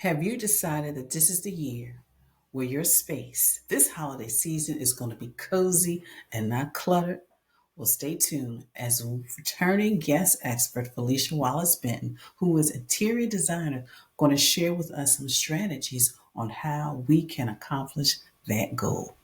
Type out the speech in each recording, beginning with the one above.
Have you decided that this is the year where your space, this holiday season, is going to be cozy and not cluttered? Well, stay tuned as returning guest expert Felicia Wallace Benton, who is interior designer, going to share with us some strategies on how we can accomplish that goal.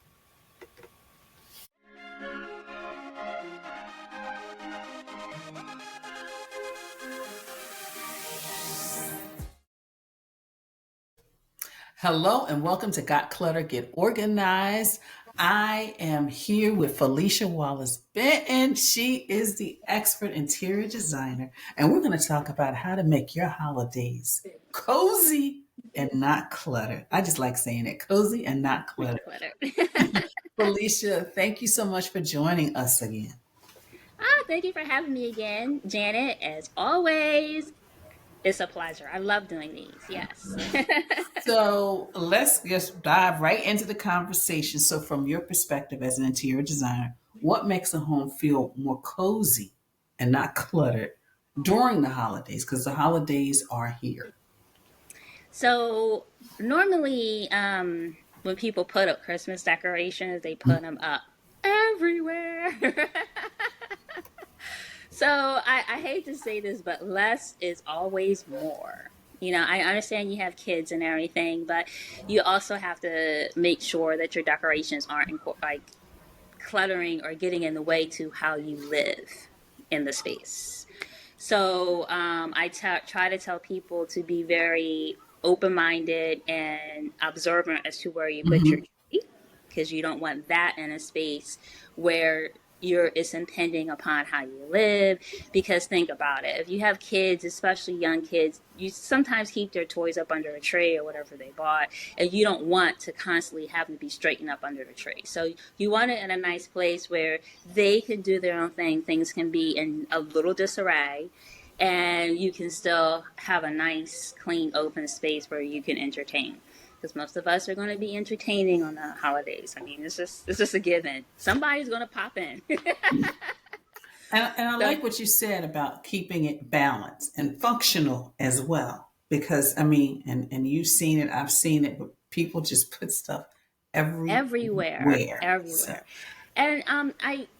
Hello and welcome to Got Clutter, Get Organized. I am here with Felicia Wallace Benton. She is the expert interior designer, and we're going to talk about how to make your holidays cozy and not cluttered. I just like saying it, cozy and not cluttered. Cluttered. Felicia, thank you so much for joining us again. Thank you for having me again, Janet. As always, it's a pleasure. I love doing these. Yes. So let's just dive right into the conversation. So, from your perspective as an interior designer, what makes a home feel more cozy and not cluttered during the holidays? Because the holidays are here. So normally, when people put up Christmas decorations, they put them up everywhere. So I hate to say this, but less is always more. I understand you have kids and everything, but you also have to make sure that your decorations aren't like cluttering or getting in the way to how you live in the space. So try to tell people to be very open minded and observant as to where you put your Hmm. tree, because you don't want that in a space where it's impending upon how you live. Because think about it, if you have kids, especially young kids, you sometimes keep their toys up under a tree or whatever they bought, and you don't want to constantly have them be straightened up under the tree. So you want it in a nice place where they can do their own thing, things can be in a little disarray, and you can still have a nice clean open space where you can entertain, because most of us are going to be entertaining on the holidays. I mean, it's just a given. Somebody's going to pop in. And I So like what you said about keeping it balanced and functional as well. Because, I mean, and you've seen it, I've seen it, but people just put stuff everywhere, everywhere. So, everywhere. And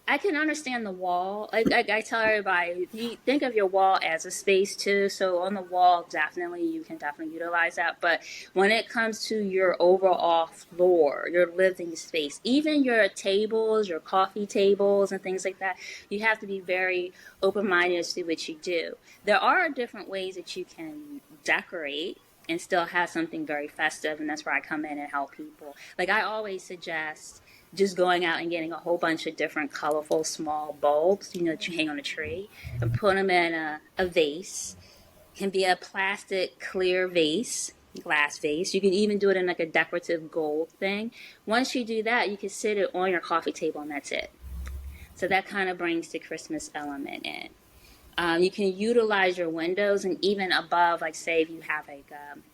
I can understand the wall. Like I tell everybody, you think of your wall as a space too. So on the wall, definitely you can definitely utilize that. But when it comes to your overall floor, your living space, even your tables, your coffee tables, and things like that, you have to be very open minded as to what you do. There are different ways that you can decorate and still have something very festive, and that's where I come in and help people. Like I always suggest just going out and getting a whole bunch of different colorful small bulbs, that you hang on a tree, and put them in a vase. It can be a plastic clear vase, glass vase. You can even do it in like a decorative gold thing. Once you do that, you can sit it on your coffee table, and that's it. So that kind of brings the Christmas element in. You can utilize your windows, and even above, like say if you have like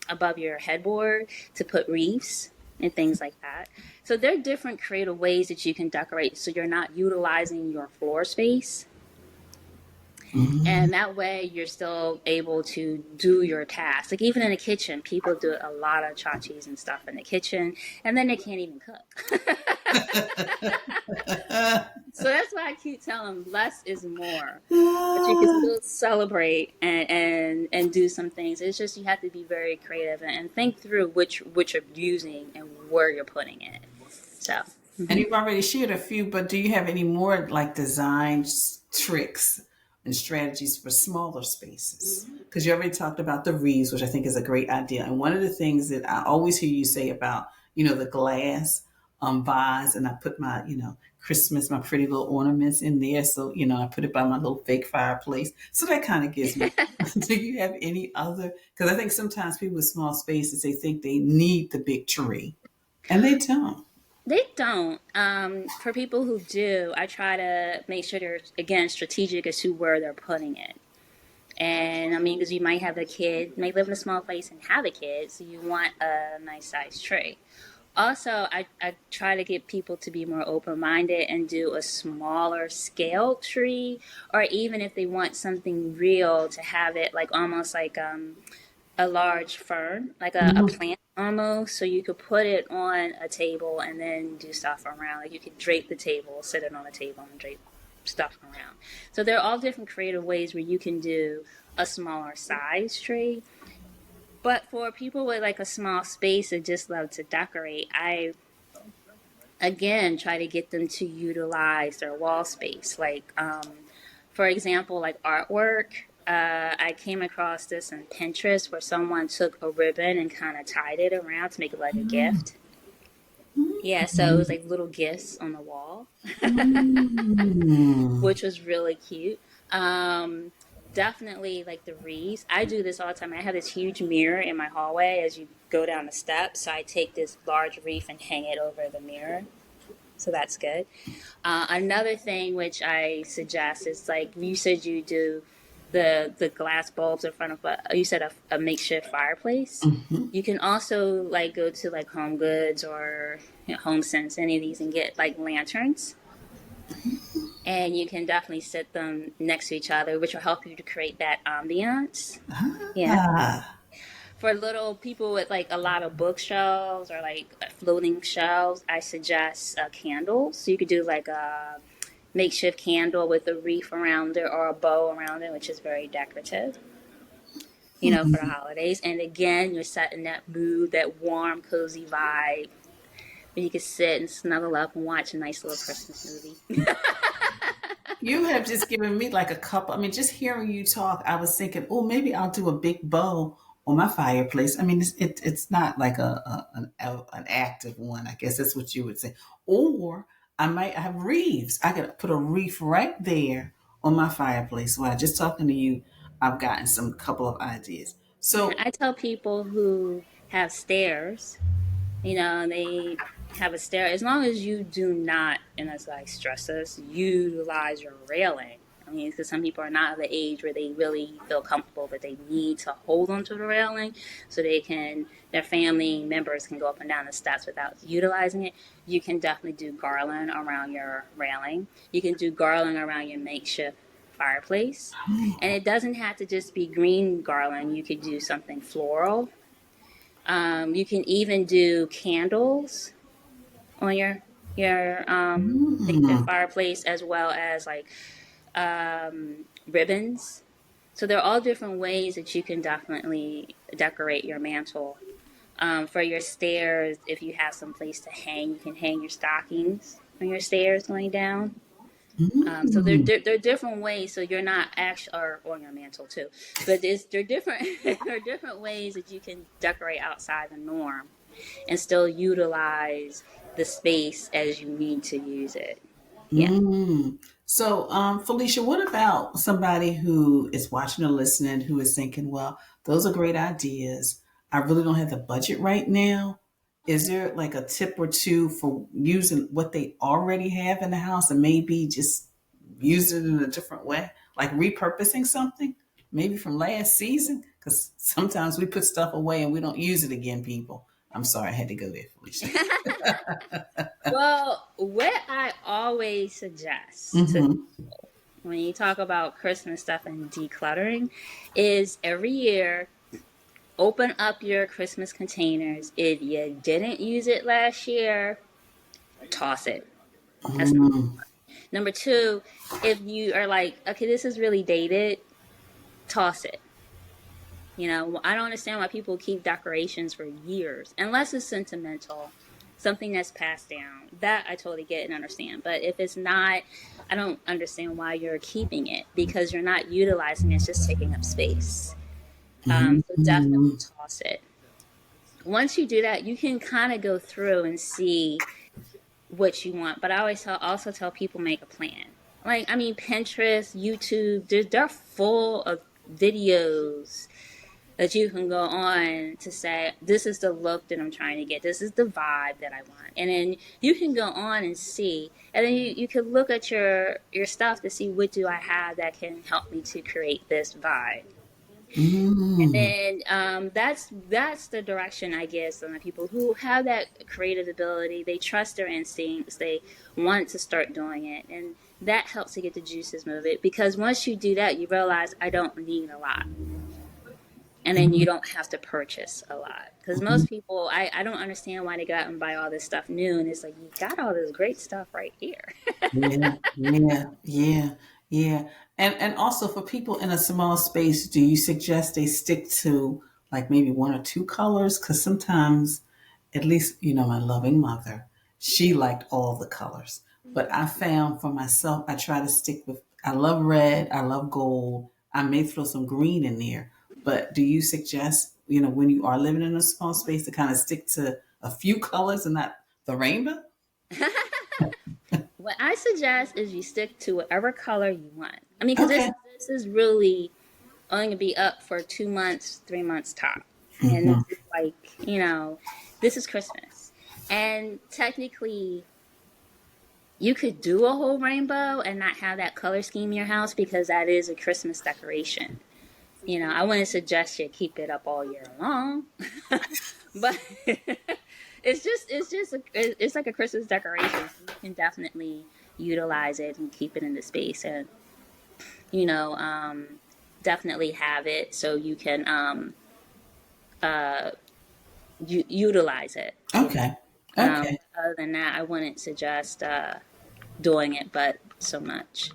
above your headboard, to put wreaths and things like that. So there are different creative ways that you can decorate, so you're not utilizing your floor space, mhm. and that way you're still able to do your tasks. Like even in the kitchen, people do a lot of tchotchkes and stuff in the kitchen, and then they can't even cook. So that's why I keep telling them less is more. But you can Ah, still celebrate and do some things. It's just you have to be very creative and think through which you're using and where you're putting it. So and mhm. you've already shared a few, but do you have any more like design tricks and strategies for smaller spaces? Because you already talked about the wreaths, which I think is a great idea. And one of the things that I always hear you say about, the glass vase, and I put my, Christmas, my pretty little ornaments in there. So, I put it by my little fake fireplace. So that kind of gives me. Do you have any other? Because I think sometimes people with small spaces, they think they need the big tree, and they don't. They don't. For people who do, I try to make sure they're again strategic as to where they're putting it. And I mean, because you might have a kid, may live in a small place and have a kid, so you want a nice size tree. Also, I try to get people to be more open minded and do a smaller scale tree, or even if they want something real, to have it like almost like a large fern, like a Mhm. plant almost, so you could put it on a table and then do stuff around. Like you could drape the table, sit it on a table, and drape stuff around. So there are all different creative ways where you can do a smaller size tree. But for people with like a small space that just love to decorate, I again try to get them to utilize their wall space. Like, for example, like artwork. I came across this on Pinterest where someone took a ribbon and kind of tied it around to make it like a gift. Yeah, so it was like little gifts on the wall, Mm. which was really cute. Um, Definitely like the wreaths. I do this all the time. I have this huge mirror in my hallway as you go down the steps. So I take this large wreath and hang it over the mirror. So that's good. Another thing which I suggest is like you said you do the glass bulbs in front of you said a makeshift fireplace. Mhm. You can also like go to like Home Goods or Home Sense, any of these, and get like lanterns, and you can definitely sit them next to each other, which will help you to create that ambiance. Yeah. Ah. For little people with like a lot of bookshelves or like floating shelves, I suggest candles. So you could do like a makeshift candle with a wreath around it or a bow around it, which is very decorative, for the holidays. And again, you're setting that mood, that warm, cozy vibe where you can sit and snuggle up and watch a nice little Christmas movie. You have just given me like a couple. I mean, just hearing you talk, I was thinking, oh, maybe I'll do a big bow on my fireplace. I mean, it's not like an active one. I guess that's what you would say. Or I might have wreaths. I could put a wreath right there on my fireplace. While just talking to you, I've gotten some couple of ideas. Yeah, So, I tell people who have stairs, they have a stair. As long as you do not, and it's like stress us, utilize your railing. I mean, because some people are not of the age where they really feel comfortable that they need to hold onto the railing so their family members can go up and down the steps without utilizing it. You can definitely do garland around your railing. You can do garland around your makeshift fireplace. And it doesn't have to just be green garland. You could do something floral. You can even do candles on your makeshift mm, fireplace, as well as like ribbons. So there are all different ways that you can definitely decorate your mantle. For your stairs, if you have some place to hang, you can hang your stockings on your stairs going down. So mm, there are different ways. So you're not actually, or on your mantle too, but there are different there are different ways that you can decorate outside the norm and still utilize the space as you need to use it. Yeah. mm. So, Felicia, what about somebody who is watching or listening who is thinking, well, those are great ideas. I really don't have the budget right now. Is there like a tip or two for using what they already have in the house and maybe just use it in a different way? Like repurposing something, maybe from last season? Because sometimes we put stuff away and we don't use it again, people. I'm sorry, I had to go there, Felicia. Well, what I always suggest to Mm-hmm. when you talk about Christmas stuff and decluttering is every year open up your Christmas containers. If you didn't use it last year, toss it. That's number Mm-hmm. one. Number two, if you are like, okay, this is really dated, toss it. I don't understand why people keep decorations for years, unless it's sentimental, something that's passed down. That I totally get and understand. But if it's not, I don't understand why you're keeping it because you're not utilizing it. It's just taking up space. So definitely Mm-hmm. toss it. Once you do that, you can kind of go through and see what you want. But I always also tell people make a plan. Like, I mean, Pinterest, YouTube, they're full of videos that you can go on to say, this is the look that I'm trying to get. This is the vibe that I want. And then you can go on and see. And then you can look at your stuff to see what do I have that can help me to create this vibe. And Mm-hmm. then that's the direction I guess on the people who have that creative ability. They trust their instincts. They want to start doing it, and that helps to get the juices moving. Because once you do that, you realize I don't need a lot. and then Mhm. you don't have to purchase a lot. Because most people, I don't understand why they go out and buy all this stuff new, and it's like you got all this great stuff right here. Yeah, yeah, yeah, yeah. And also for people in a small space, do you suggest they stick to like maybe one or two colors? Because sometimes, at least, my loving mother, she liked all the colors. But I found for myself, I try to stick with, I love red, I love gold. I may throw some green in there. But do you suggest, when you are living in a small space to kind of stick to a few colors and not the rainbow? What I suggest is you stick to whatever color you want. I mean, because Okay. this is really only gonna be up for 2 months, 3 months top, and Hmm. this is like this is Christmas, and technically you could do a whole rainbow and not have that color scheme in your house because that is a Christmas decoration. I wouldn't suggest you keep it up all year long, but it's like a Christmas decoration, so you can definitely utilize it and keep it in the space, and you know, um, definitely have it so you can uh, utilize it. Okay. Okay. Other than that, I wouldn't suggest doing it, but so much.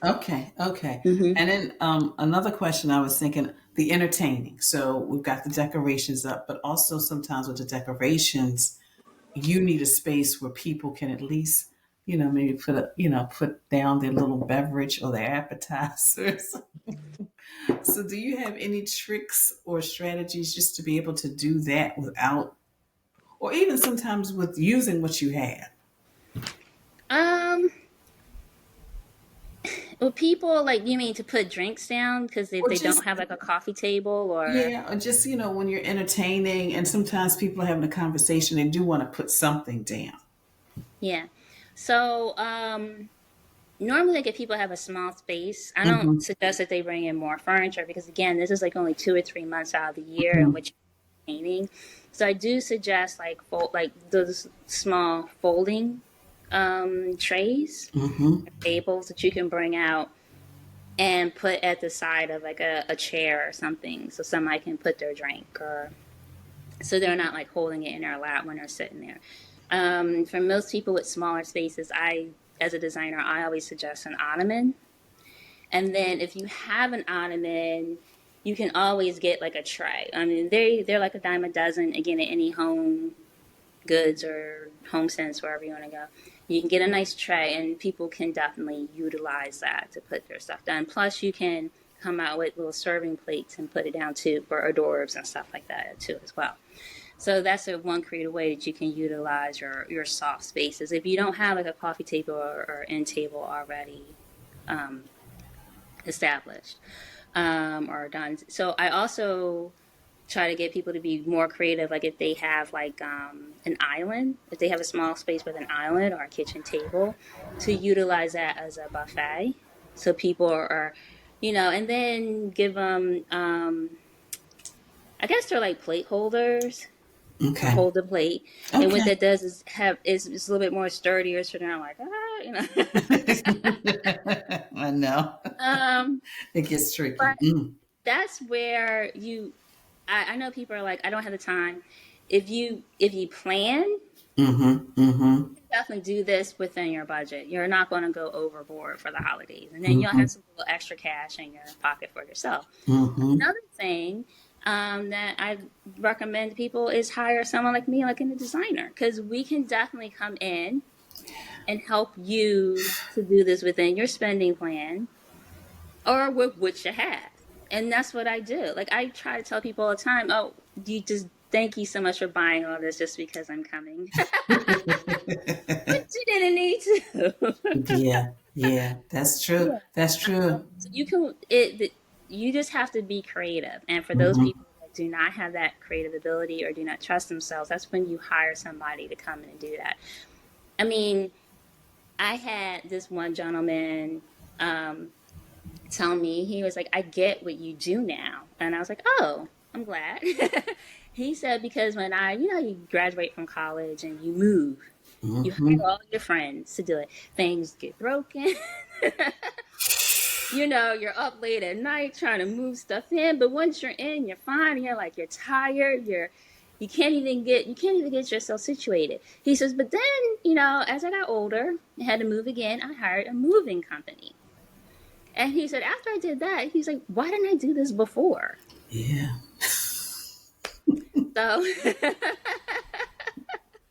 Okay. Okay. Hmm. And then another question I was thinking, the entertaining. So we've got the decorations up, but also sometimes with the decorations, you need a space where people can at least, maybe put down their little beverage or their appetizers. So do you have any tricks or strategies just to be able to do that without, or even sometimes with using what you have? Um, well, people like you mean to put drinks down because Or they don't just have like a coffee table or Yeah, or just, when you're entertaining and sometimes people are having a conversation, they do want to put something down. yeah. So normally like if people have a small space, I don't Hmm. suggest that they bring in more furniture because again, this is like only 2 or 3 months out of the year in Hmm. which you're painting. So I do suggest like those small folding trays, Hmm. tables that you can bring out and put at the side of like a chair or something so somebody can put their drink or so they're not like holding it in their lap when they're sitting there. For most people with smaller spaces, as a designer, I always suggest an ottoman. And then if you have an ottoman, you can always get like a tray. I mean, they're like a dime a dozen again at any Home Goods or Home Sense, wherever you want to go. You can get a nice tray, and people can definitely utilize that to put their stuff down. Plus, you can come out with little serving plates and put it down too for hors d'oeuvres and stuff like that too as well. So that's a one creative way that you can utilize your soft spaces. If you don't have like a coffee table or end table already um, established or done. So I also try to get people to be more creative. Like if they have like an island, if they have a small space with an island or a kitchen table, to utilize that as a buffet. So people and then give them, I guess they're like plate holders to Okay. hold the plate. And what Okay. that does is it's a little bit more sturdier, so they're not like I know. um, It gets but tricky. that's where I know people are like, I don't have the time. If you plan, Mm-hmm. Mm-hmm. definitely do this within your budget. You're not going to go overboard for the holidays, and then you'll Mm-hmm. have some little extra cash in your pocket for yourself. Mm-hmm. Another thing that I recommend to people is hire someone like me, like a designer, because we can definitely come in and help you to do this within your spending plan or with what you have. And that's what I do. Like I try to tell people all the time, oh, you just thank you so much for buying all this just because I'm coming. But you didn't need to. Yeah. Yeah. That's true. Yeah. That's true. So you just have to be creative. And for those Mm-hmm. people that do not have that creative ability or do not trust themselves, that's when you hire somebody to come in and do that. I mean, I had this one gentleman um, tell me, he was like, I get what you do now. And I was like, oh, I'm glad. He said, because when you graduate from college and you move, you hire Mm-hmm. all your friends to do it. Things get broken. you're up late at night trying to move stuff in, but once you're in, you're fine. You're like, you're tired. You can't even get yourself situated. He says, but then, as I got older and had to move again, I hired a moving company. And he said, after I did that, he's like, why didn't I do this before? Yeah. So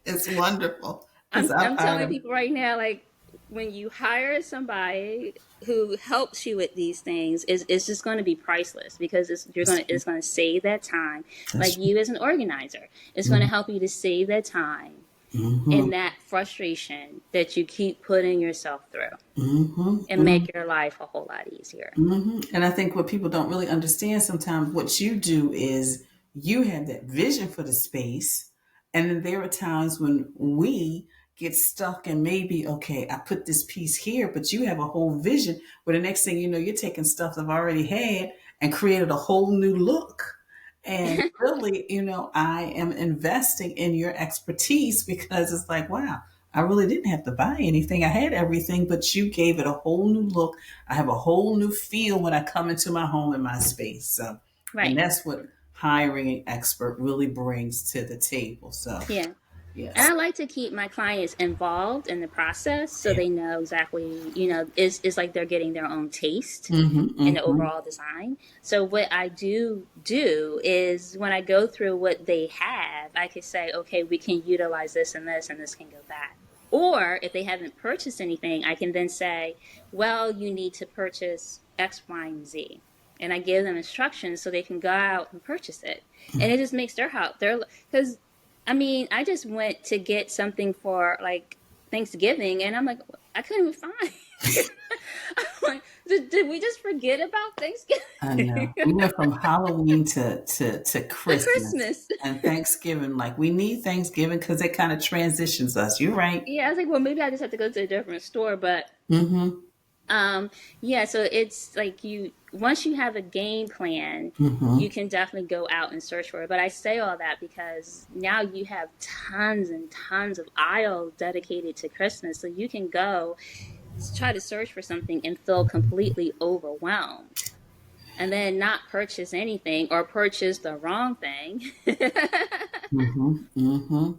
It's wonderful because I'm I telling people right now, like, when you hire somebody who helps you with these things, it's just going to be priceless, because it's going to save that time. that's Like you as an organizer, it's going to help you to save that time mm-hmm, and that frustration that you keep putting yourself through, mm-hmm, and mm-hmm. make your life a whole lot easier. And I think what people don't really understand sometimes, what you do is you have that vision for the space. And then there are times when we get stuck and maybe, okay, I put this piece here, but you have a whole vision where the next thing you know, you're taking stuff I've already had and created a whole new look. And really, I am investing in your expertise because it's like, wow, I really didn't have to buy anything. I had everything, but you gave it a whole new look. I have a whole new feel when I come into my home and my space. So, and Right. that's what hiring an expert really brings to the table. So, Yeah. And yes. I like to keep my clients involved in the process so Yeah. they know exactly, it's like they're getting their own taste Mm-hmm, in the mm-hmm, overall design. So what I do is when I go through what they have, I could say, okay, we can utilize this and this can go back. Or if they haven't purchased anything, I can then say, well, you need to purchase X, Y, and Z. And I give them instructions so they can go out and purchase it. And it just makes their house, because I mean, I just went to get something for like Thanksgiving, and I'm like, I couldn't even find. I'm like, did we just forget about I Thanksgiving? know. We went from Halloween to The Christmas Christmas. and Thanksgiving. Like we need Thanksgiving because it kind of transitions us. You're right. Yeah, I was like, well, maybe I just have to go to a different store, but Mm-hmm. yeah, so it's like once you have a game plan, Mm-hmm. you can definitely go out and search for it. But I say all that because now you have tons and tons of aisles dedicated to Christmas. So you can go try to search for something and feel completely overwhelmed, and then not purchase anything or purchase the wrong thing. Mm-hmm. Mm-hmm.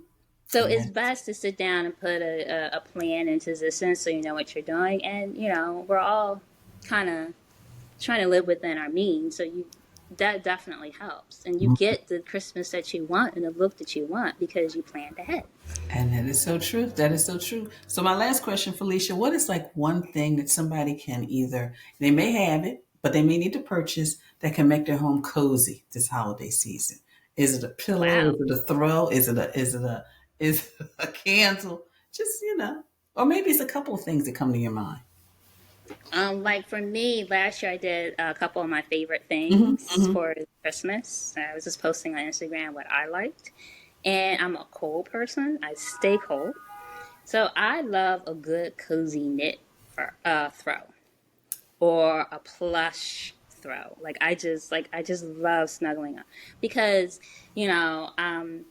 So it's Yes. best to sit down and put a plan into existence so you know what you're doing. And, we're all kind of trying to live within our means. So that definitely helps. And you get the Christmas that you want and the look that you want because you planned ahead. And that is so true. That is so true. So my last question, Felicia, what is like one thing that somebody can either, they may have it, but they may need to purchase that can make their home cozy this holiday season? Is it a pillow? Wow. Is it a throw? Is it a candle? Just, or maybe it's a couple of things that come to your mind. Like for me, last year I did a couple of my favorite Mm-hmm, things mm-hmm, for Christmas. I was just posting on Instagram what I liked. And I'm a cold person. I stay cold. So I love a good cozy knit throw, or a plush throw. Like I just love snuggling up because, you know, um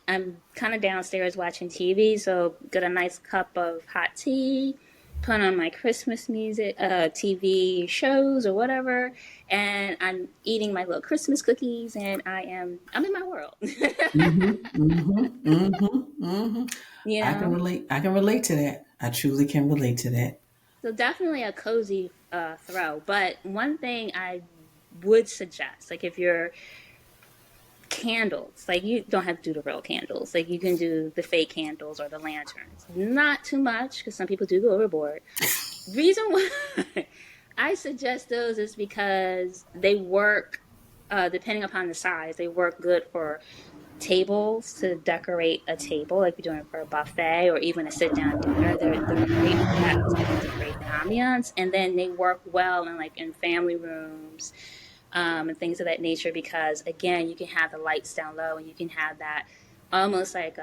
I'm kind of downstairs watching TV, so get a nice cup of hot tea, put on my Christmas music, TV shows or whatever, and I'm eating my little Christmas cookies, and I'm in my world. mm-hmm, mm-hmm, mm-hmm, mm-hmm. you I can know, relate. I can relate to that. I truly can relate to that. so definitely a cozy throw. But one thing I would suggest, like if you're candles, like you don't have to do the real candles, like you can do the fake candles or the lanterns, not too much because some people do go overboard. Reason why I suggest those is because they work, depending upon the size, they work good for tables, to decorate a table, like you're doing it for a buffet or even a sit down dinner. They're great for that because they can decorate the ambiance, and then they work well in family rooms, and things of that nature, because again, you can have the lights down low and you can have that almost like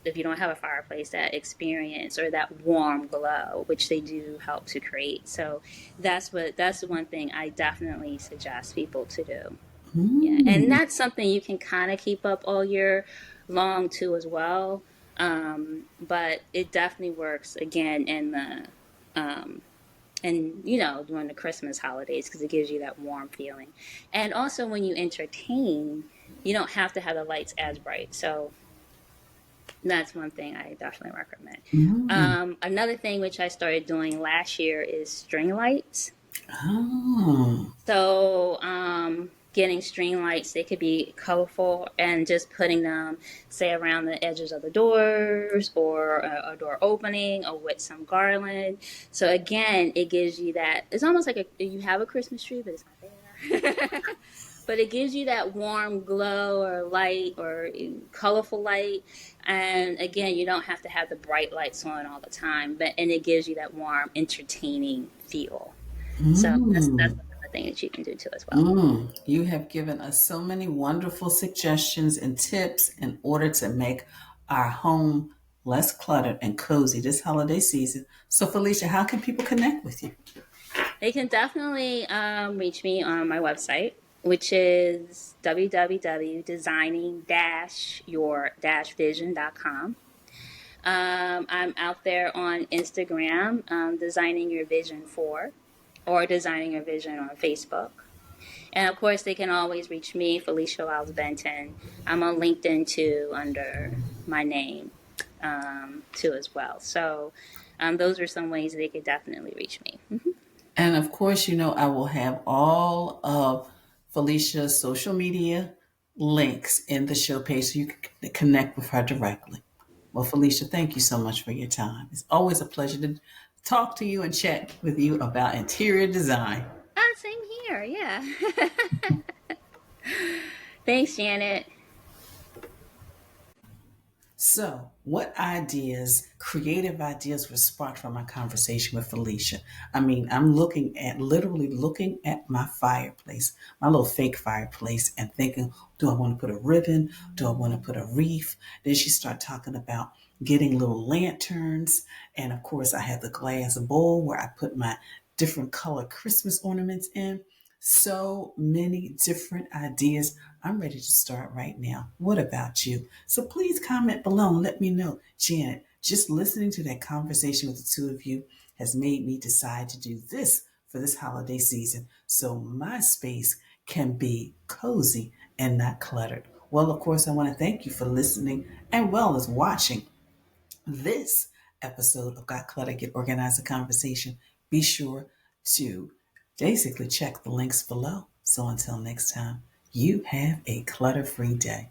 if you don't have a fireplace, that experience or that warm glow, which they do help to create. So that's the one thing I definitely suggest people to do. Yeah, and Mm. that's something you can kind of keep up all year long too as well. But it definitely works again in the and during the Christmas holidays, because it gives you that warm feeling. And also when you entertain, you don't have to have the lights as bright. So that's one thing I definitely recommend. Mm. Another thing which I started doing last year is string lights. Oh. So, getting string lights, they could be colorful, and just putting them, say, around the edges of the doors, or a door opening, or with some garland. So again, it gives you that. It's almost like you have a Christmas tree, but it's not there. But it gives you that warm glow or light or colorful light. And again, you don't have to have the bright lights on all the time, but and it gives you that warm, entertaining feel. So that's Mm. another thing that you can do too as well. Mm. You have given us so many wonderful suggestions and tips in order to make our home less cluttered and cozy this holiday season. So, Felicia, how can people connect with you? They can definitely reach me on my website, which is www.designing-your-vision.com. I'm out there on Instagram, Designing Your Vision 4, or Designing Your Vision on Facebook. And of course, they can always reach me, Felicia Wiles Benton. I'm on LinkedIn too, under my name too as well. So those are some ways they could definitely reach me. And of course, I will have all of Felicia's social media links in the show page so you can connect with her directly. Well, Felicia, thank you so much for your time. It's always a pleasure to talk to you and chat with you about interior design. Same here. Yeah. Thanks, Janet. So, what ideas, creative ideas were sparked from my conversation with Felicia? I mean, I'm literally looking at my fireplace, my little fake fireplace, and thinking, do I want to put a ribbon? Do I want to put a wreath? Then she started talking about getting little lanterns. And of course, I have the glass bowl where I put my different color Christmas ornaments in. So many different ideas. I'm ready to start right now. What about you? So please comment below and let me know. Janet, just listening to that conversation with the two of you has made me decide to do this for this holiday season so my space can be cozy and not cluttered. Well, of course, I want to thank you for listening and well as watching this episode of Got Clutter, Get Organized, a Conversation. Be sure to basically check the links below. So until next time, you have a clutter free day.